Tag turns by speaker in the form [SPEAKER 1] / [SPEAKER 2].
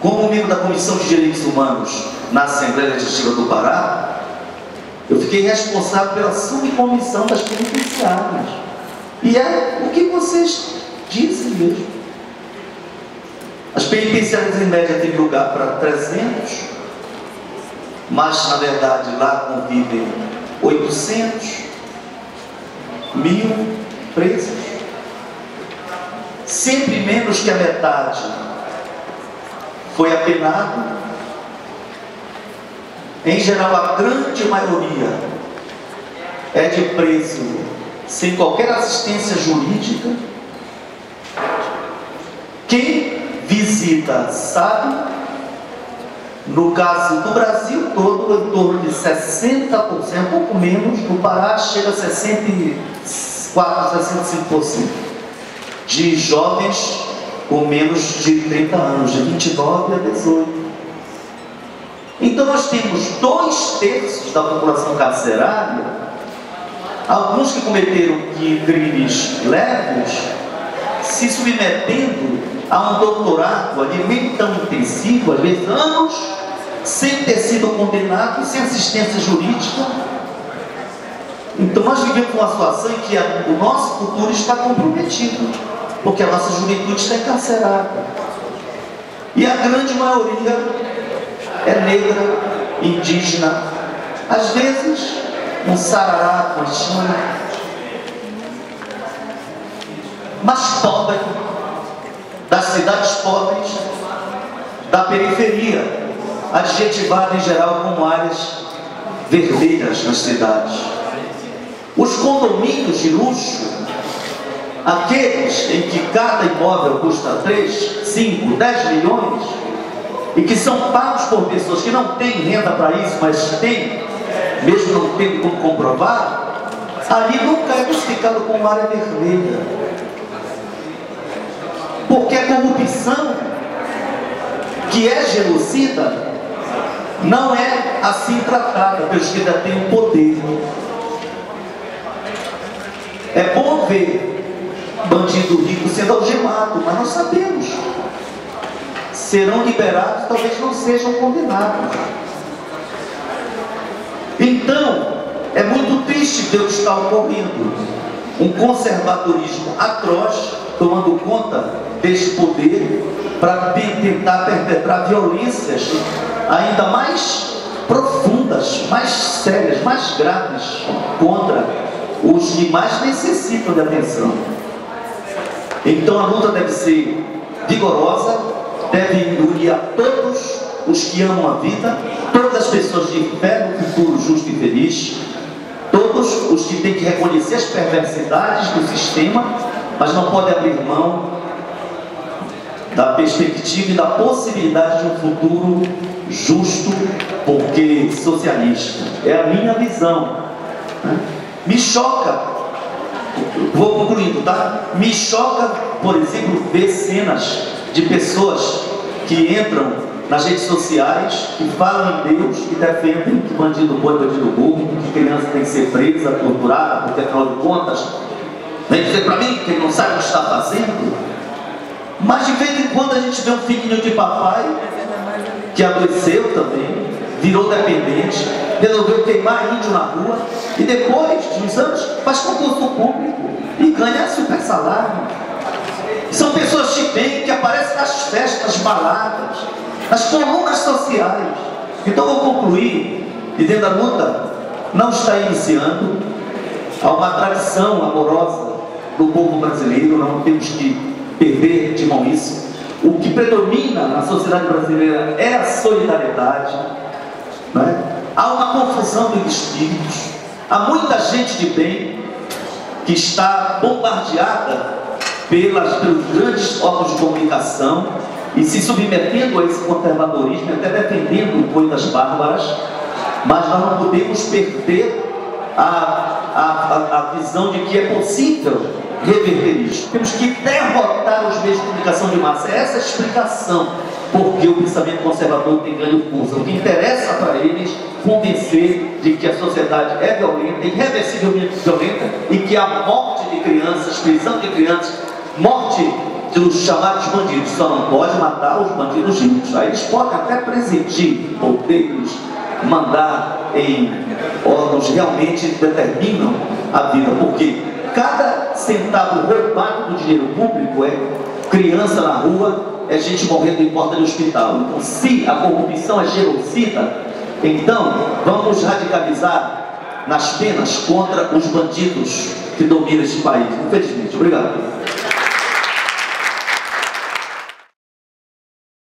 [SPEAKER 1] Como membro da Comissão de Direitos Humanos na Assembleia Legislativa do Pará, eu fiquei responsável pela subcomissão das penitenciárias. E é o que vocês dizem mesmo. As penitenciárias em média têm lugar para 300, mas na verdade lá convivem 800, 1000 presos. Sempre menos que a metade foi apenado. Em geral, a grande maioria é de preso sem qualquer assistência jurídica. Quem visita sabe, no caso do Brasil todo, em torno de 60%, um pouco menos, no Pará chega a 64, 65% de jovens com menos de 30 anos, de 29 a 18. Então nós temos 2/3 da população carcerária, alguns que cometeram crimes leves, se submetendo a um doutorado ali nem tão intensivo, às vezes anos, sem ter sido condenado, sem assistência jurídica. Então nós vivemos uma situação em que o nosso futuro está comprometido, porque a nossa juventude está encarcerada. E a grande maioria é negra, indígena, às vezes um sarará com chama, mas pobre, das cidades pobres, da periferia, adjetivada em geral como áreas vermelhas nas cidades. Os condomínios de luxo, aqueles em que cada imóvel custa 3, 5, 10 milhões, e que são pagos por pessoas que não têm renda para isso, mas têm, mesmo não tendo como comprovar, ali nunca é classificado como área vermelha. Porque a corrupção, que é genocida, não é assim tratada pelos que ainda têm o poder. É bom ver bandido rico sendo algemado, mas nós sabemos. Serão liberados, talvez não sejam condenados. Então, é muito triste ver o que está ocorrendo. Um conservadorismo atroz, tomando conta deste poder, para tentar perpetrar violências ainda mais profundas, mais sérias, mais graves, contra os que mais necessitam de atenção. Então a luta deve ser vigorosa, deve unir a todos os que amam a vida, todas as pessoas de fé no futuro justo e feliz, todos os que têm que reconhecer as perversidades do sistema, mas não podem abrir mão da perspectiva e da possibilidade de um futuro justo, porque socialista. É a minha visão, né? Me choca, vou concluindo, tá? Me choca, por exemplo, ver cenas de pessoas que entram nas redes sociais, que falam em Deus, que defendem que bandido bom é bandido burro, que criança tem que ser presa, torturada, porque afinal de contas, vem dizer para mim que ele não sabe o que está fazendo. Mas de vez em quando a gente vê um filhinho de papai que adoeceu também, virou dependente, resolveu queimar índio na rua e depois de uns anos faz concurso público e ganha super salário. São pessoas de bem que aparecem nas festas, nas baladas, nas colunas sociais. Então vou concluir dizendo: a luta não está iniciando. Há uma tradição amorosa do povo brasileiro, não temos que perder de mão isso. O que predomina na sociedade brasileira é a solidariedade, não é? Há uma confusão dos espíritos, há muita gente de bem que está bombardeada pelos grandes órgãos de comunicação e se submetendo a esse conservadorismo, até defendendo coisas bárbaras, mas nós não podemos perder a visão de que é possível reverter isso. Temos que derrotar os meios de comunicação de massa. É essa a explicação porque o pensamento conservador tem ganho curso. O que interessa para eles convencer de que a sociedade é violenta, irreversivelmente violenta, e que a morte de crianças, prisão de crianças, morte dos chamados bandidos, só não pode matar os bandidos ricos. Aí eles podem até presidir poderes, mandar em órgãos que realmente determinam a vida, porque cada centavo roubado do dinheiro público é criança na rua, é gente morrendo em porta de hospital. Então, se a corrupção é genocida, então vamos radicalizar nas penas contra os bandidos que dominam esse país. Infelizmente. Obrigado.